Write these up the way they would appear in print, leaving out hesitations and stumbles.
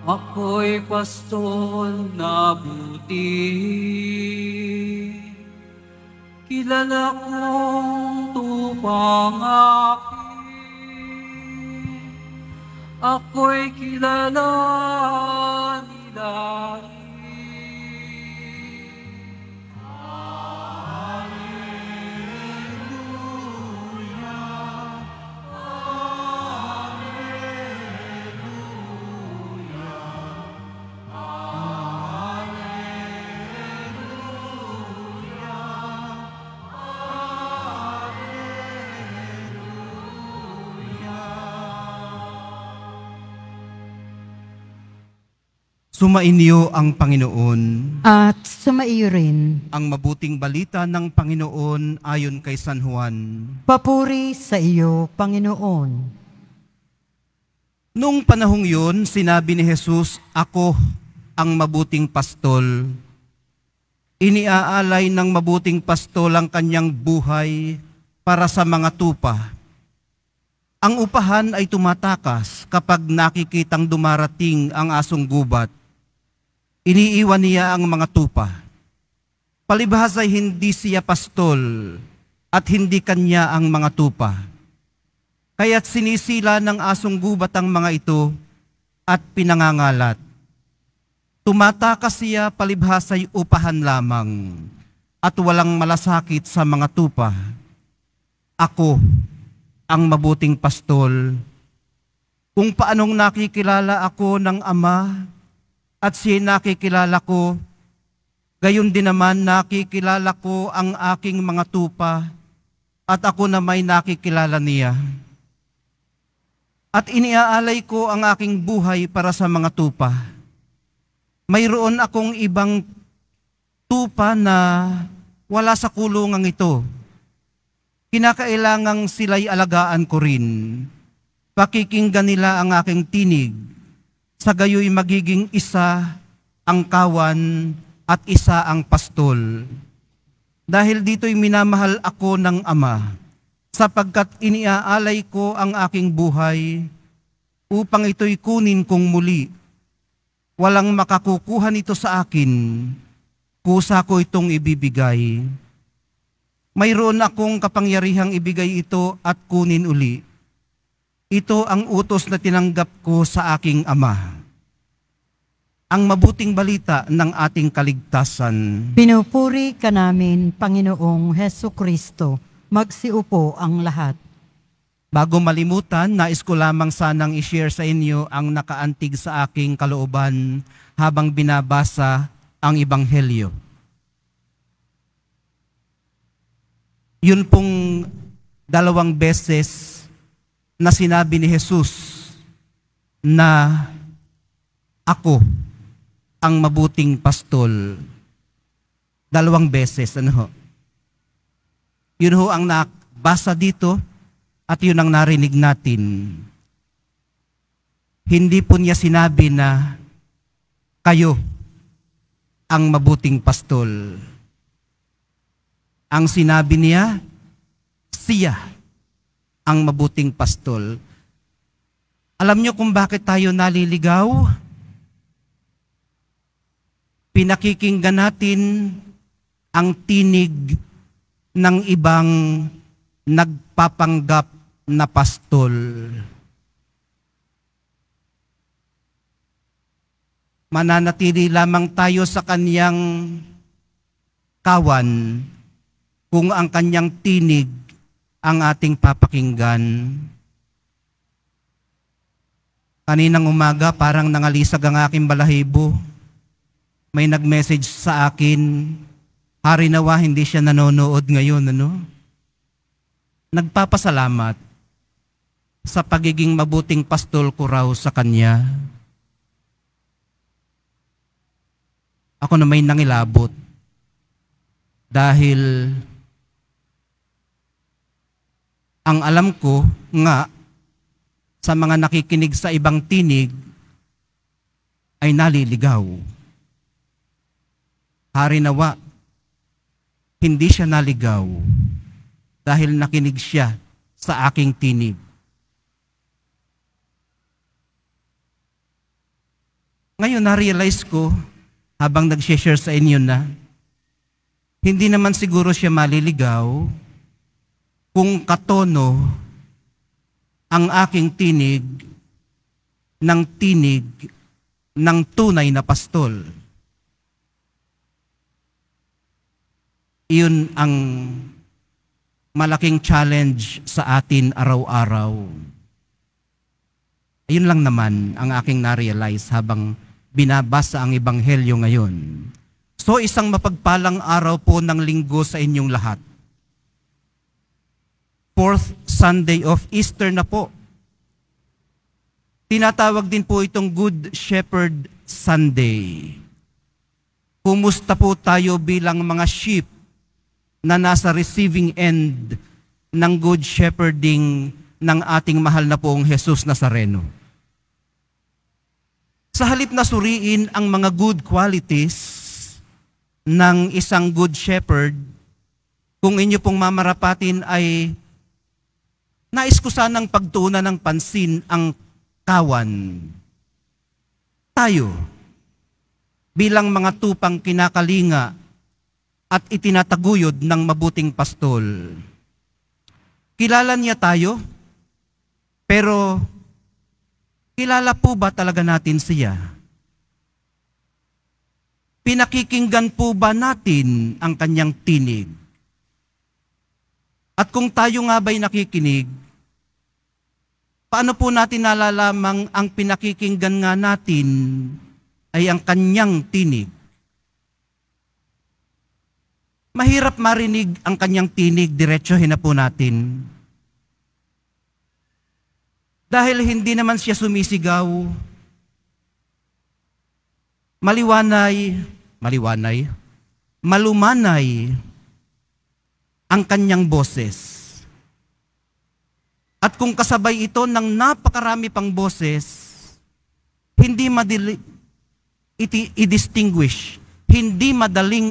Ako'y pastol na buti, kilala kong tupang aking. Ako'y kilala nila. Sumainyo ang Panginoon. At sumaiyo rin. Ang mabuting balita ng Panginoon ayon kay San Juan. Papuri sa iyo, Panginoon. Noong panahong yun, sinabi ni Jesus, "Ako ang mabuting pastol." Iniaalay ng mabuting pastol ang kanyang buhay para sa mga tupa. Ang upahan ay tumatakas kapag nakikitang dumarating ang asong gubat. Iniiwan niya ang mga tupa. Palibhas ay hindi siya pastol at hindi kanya ang mga tupa. Kaya't sinisila ng asong gubat ang mga ito at pinangangalat. Tumatakas siya palibhas ay upahan lamang at walang malasakit sa mga tupa. Ako ang mabuting pastol. Kung paanong nakikilala ako ng Ama at siya nakikilala ko, gayon din naman nakikilala ko ang aking mga tupa at ako na may nakikilala niya. At iniaalay ko ang aking buhay para sa mga tupa. Mayroon akong ibang tupa na wala sa kulungang ito. Kinakailangang sila'y alagaan ko rin. Pakikinggan nila ang aking tinig. Sa gayo'y magiging isa ang kawan at isa ang pastol. Dahil dito'y minamahal ako ng Ama, sapagkat iniaalay ko ang aking buhay upang ito'y kunin kong muli. Walang makakukuha nito sa akin, kusa ko itong ibibigay. Mayroon akong kapangyarihang ibigay ito at kunin uli. Ito ang utos na tinanggap ko sa aking Ama. Ang mabuting balita ng ating kaligtasan. Pinupuri ka namin, Panginoong Heso Kristo. Magsiupo ang lahat. Bago malimutan, nais ko lamang sanang i-share sa inyo ang nakaantig sa aking kalooban habang binabasa ang Ebanghelyo. Yun pong 2 beses na sinabi ni Jesus na ako ang mabuting pastol. 2 beses, ano ho? Yun ho ang nabasa dito at yun ang narinig natin. Hindi po niya sinabi na kayo ang mabuting pastol. Ang sinabi niya, siya ang mabuting pastol. Alam niyo kung bakit tayo naliligaw? Pinakikinggan natin ang tinig ng ibang nagpapanggap na pastol. Mananatili lamang tayo sa kanyang kawan kung ang kanyang tinig ang ating papakinggan. Kaninang umaga parang nangalisag ang aking balahibo. May nag-message sa akin, hari nawa hindi siya nanonood ngayon, ano? Nagpapasalamat sa pagiging mabuting pastol ko raw sa kanya. Ako na may nangilabot dahil ang alam ko nga sa mga nakikinig sa ibang tinig ay naliligaw. Hari nawa, hindi siya naligaw dahil nakinig siya sa aking tinig. Ngayon, na-realize ko, habang nag-share sa inyo na, hindi naman siguro siya maliligaw kung katono ang aking tinig ng tunay na pastol. Iyon ang malaking challenge sa atin araw-araw. Ayun lang naman ang aking na-realize habang binabasa ang Ebanghelyo ngayon. So isang mapagpalang araw po ng linggo sa inyong lahat. Fourth Sunday of Easter na po. Tinatawag din po itong Good Shepherd Sunday. Kumusta po tayo bilang mga sheep na nasa receiving end ng good shepherding ng ating mahal na poong Jesus Nazareno? Sa halip na suriin ang mga good qualities ng isang good shepherd, kung inyo pong mamarapatin ay nais ko sanang pagtuunan ng pansin ang kawan. Tayo, bilang mga tupang kinakalinga at itinataguyod ng mabuting pastol. Kilala niya tayo, pero kilala po ba talaga natin siya? Pinakikinggan po ba natin ang kanyang tinig? At kung tayo nga ba'y nakikinig, paano po natin nalalamang ang pinakikinggan nga natin ay ang kanyang tinig? Mahirap marinig ang kanyang tinig, diretsohin na po natin. Dahil hindi naman siya sumisigaw, malumanay ang kanyang boses. At kung kasabay ito ng napakarami pang boses, hindi madaling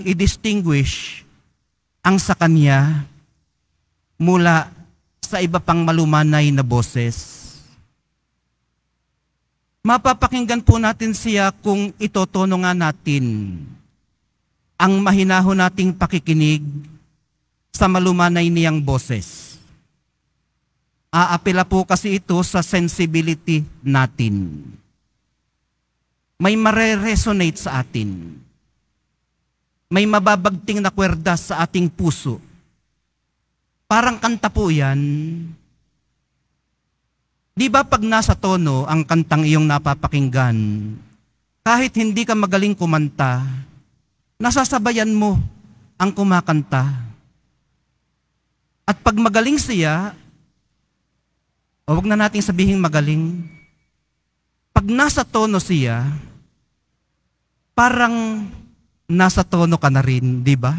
i-distinguish ang sa kanya mula sa iba pang malumanay na boses. Mapapakinggan po natin siya kung itotono nga natin ang mahinahon nating pakikinig sa malumanay niyang boses. Aapela po kasi ito sa sensibility natin. May mare-resonate sa atin. May mababagting na kwerdas sa ating puso. Parang kanta po yan. Di ba pag nasa tono ang kantang iyong napapakinggan, kahit hindi ka magaling kumanta, nasasabayan mo ang kumakanta. At pag magaling siya, o wag na nating sabihin magaling, pag nasa tono siya, parang nasa tono ka na rin, di ba?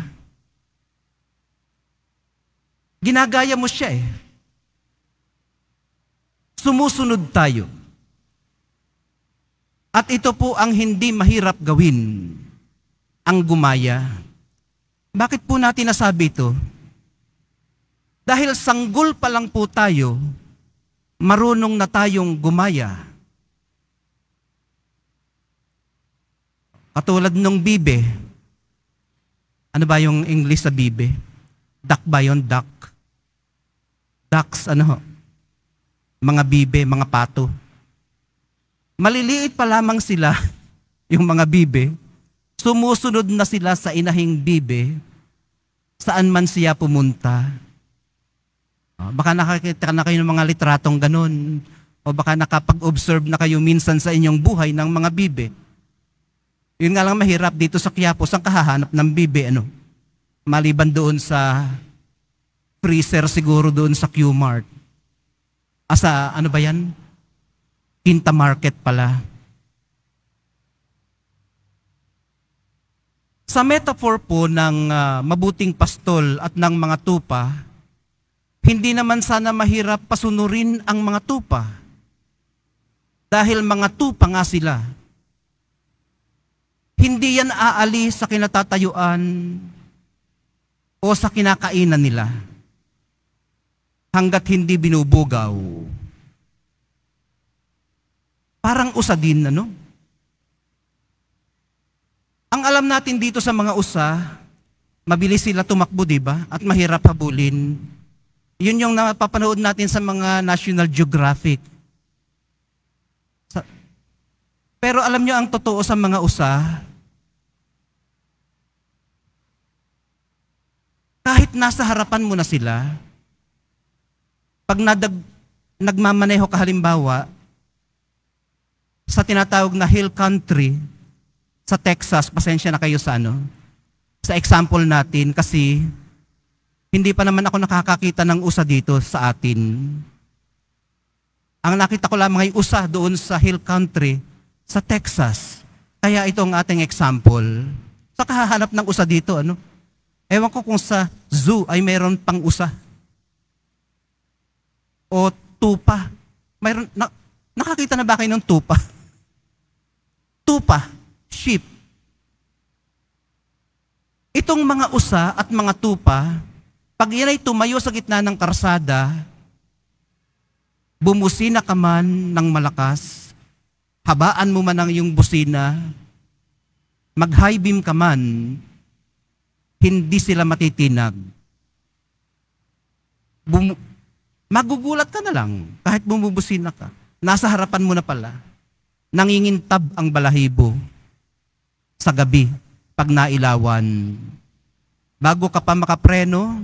Ginagaya mo siya eh. Sumusunod tayo. At ito po ang hindi mahirap gawin, ang gumaya. Bakit po natin nasabi ito? Dahil sanggol pa lang po tayo, marunong na tayong gumaya. Katulad nung bibe. Ano ba yung English sa bibe? Duck ba yun? Duck. Ducks, ano? Mga bibe, mga pato. Maliliit pa lamang sila, yung mga bibe. Sumusunod na sila sa inahing bibe, saan man siya pumunta. Baka nakakita na kayo ng mga litratong ganun, o baka nakapag-observe na kayo minsan sa inyong buhay ng mga bibe. Yun nga lang mahirap dito sa Quiapo, saan kahahanap ng bibe, ano? Maliban doon sa freezer siguro doon sa Q-Mart. Sa ano ba yan? Quinta Market pala. Sa metaphor po ng mabuting pastol at ng mga tupa, hindi naman sana mahirap pasunurin ang mga tupa. Dahil mga tupa nga sila. Hindi yan aali sa kinatatayuan o sa kinakainan nila hanggat hindi binubugaw. Parang usa din, ano? alam natin dito sa mga usa, mabilis sila tumakbo, di ba? At mahirap habulin. Yun yung napapanood natin sa mga National Geographic. Pero alam nyo ang totoo sa mga usa, kahit nasa harapan mo na sila, pag nagmamaneho ka halimbawa, sa tinatawag na hill country, sa Texas, pasensya na kayo sa sa example natin kasi hindi pa naman ako nakakakita ng usa dito sa atin. Ang nakita ko lamang ay usa doon sa hill country, sa Texas. Kaya ito ang ating example. Sa kahahanap ng usa dito, ewan ko kung sa zoo ay mayroon pang usa. O tupa. Mayroon, nakakita na ba kayo ng tupa? Tupa, sheep. Itong mga usa at mga tupa, pag yan ay tumayo sa gitna ng karsada, bumusina ka man ng malakas, habaan mo man ang iyong busina, mag-high beam ka man, hindi sila matitinag. Magugulat ka na lang kahit bumubusina ka. Nasa harapan mo na pala. Nangingintab ang balahibo sa gabi pag nailawan. Bago ka pa makapreno,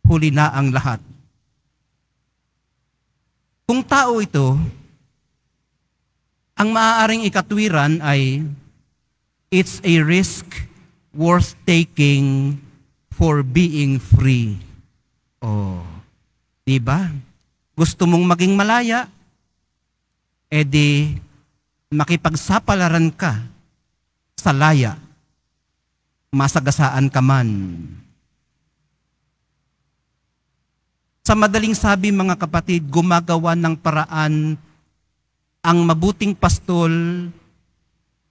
huli na ang lahat. Kung tao ito, ang maaaring ikatwiran ay it's a risk worth taking for being free. Oh, diba? Gusto mong maging malaya, edi makipagsapalaran ka sa laya, masagasaan ka man. Sa madaling sabi mga kapatid, gumagawa ng paraan ang mabuting pastol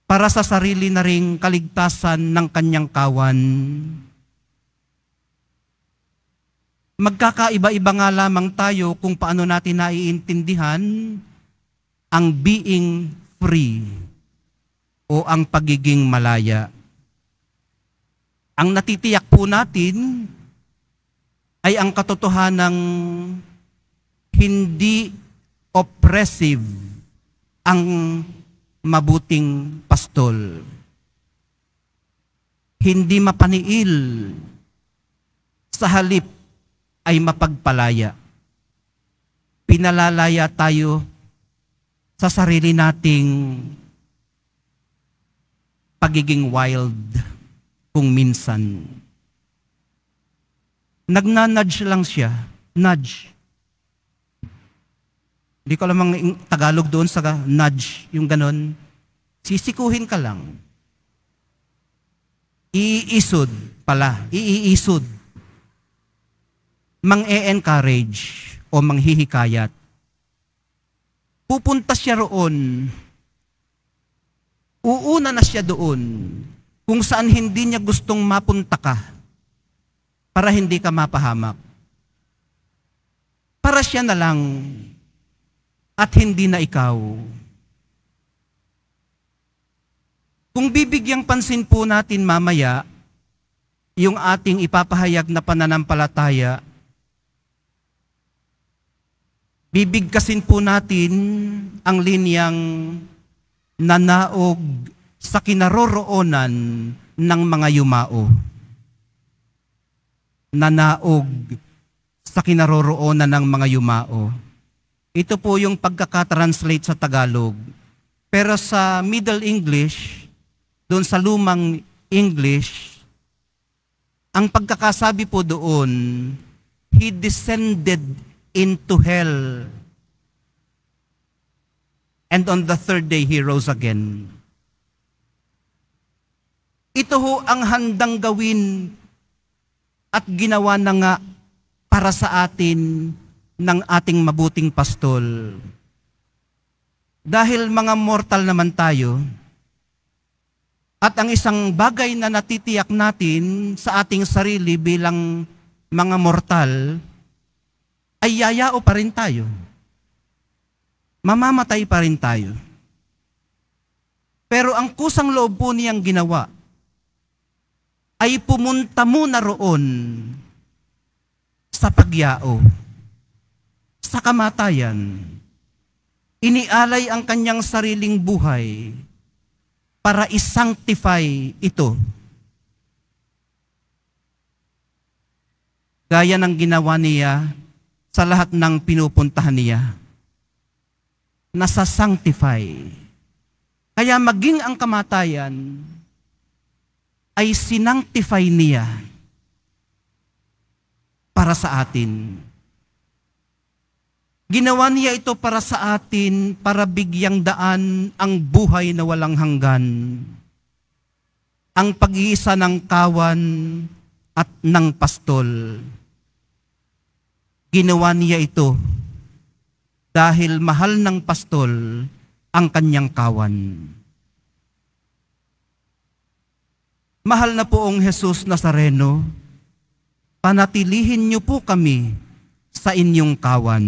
para sa sarili na ring kaligtasan ng kanyang kawan. Magkakaiba-iba nga lamang tayo kung paano natin naiintindihan ang being free o ang pagiging malaya. Ang natitiyak po natin ay ang katotohanang hindi oppressive ang mabuting pastol. Hindi mapaniil, sa halip ay mapagpalaya. Pinalalaya tayo sa sarili nating pagiging wild kung minsan. Nagna-nudge lang siya. Nudge. Hindi ko alam ang Tagalog doon sa nudge, yung ganon. Sisikuhin ka lang. Iisod pala. Iisod. Mang-e-encourage o manghihikayat. Pupunta siya roon. Uuna na siya doon kung saan hindi niya gustong mapunta ka para hindi ka mapahamak. Para siya na lang at hindi na ikaw. Kung bibigyang pansin po natin mamaya yung ating ipapahayag na pananampalataya, bibigkasin po natin ang linyang nanaog sa kinaroroonan ng mga yumao. Nanaog sa kinaroroonan ng mga yumao. Ito po yung pagkakatranslate sa Tagalog. Pero sa Middle English, doon sa lumang English, ang pagkakasabi po doon, He descended into hell. And on the third day, He rose again. Ito ho ang handang gawin at ginawa na nga para sa atin ng ating mabuting pastol. Dahil mga mortal naman tayo, at ang isang bagay na natitiyak natin sa ating sarili bilang mga mortal, ay yayao pa rin tayo. Mamamatay pa rin tayo. Pero ang kusang loob po niyang ginawa ay pumunta muna roon sa pagyao, sa kamatayan. Inialay ang kanyang sariling buhay para isanctify ito. Gaya ng ginawa niya sa lahat ng pinupuntahan niya. Nasa-sanctify. Kaya maging ang kamatayan ay sinanctify niya para sa atin. Ginawa niya ito para sa atin, para bigyang daan ang buhay na walang hanggan. Ang pag-iisa ng kawan at ng pastol. Ginawa niya ito dahil mahal ng pastol ang kanyang kawan. Mahal na poong Jesus Nazareno, panatilihin niyo po kami sa inyong kawan.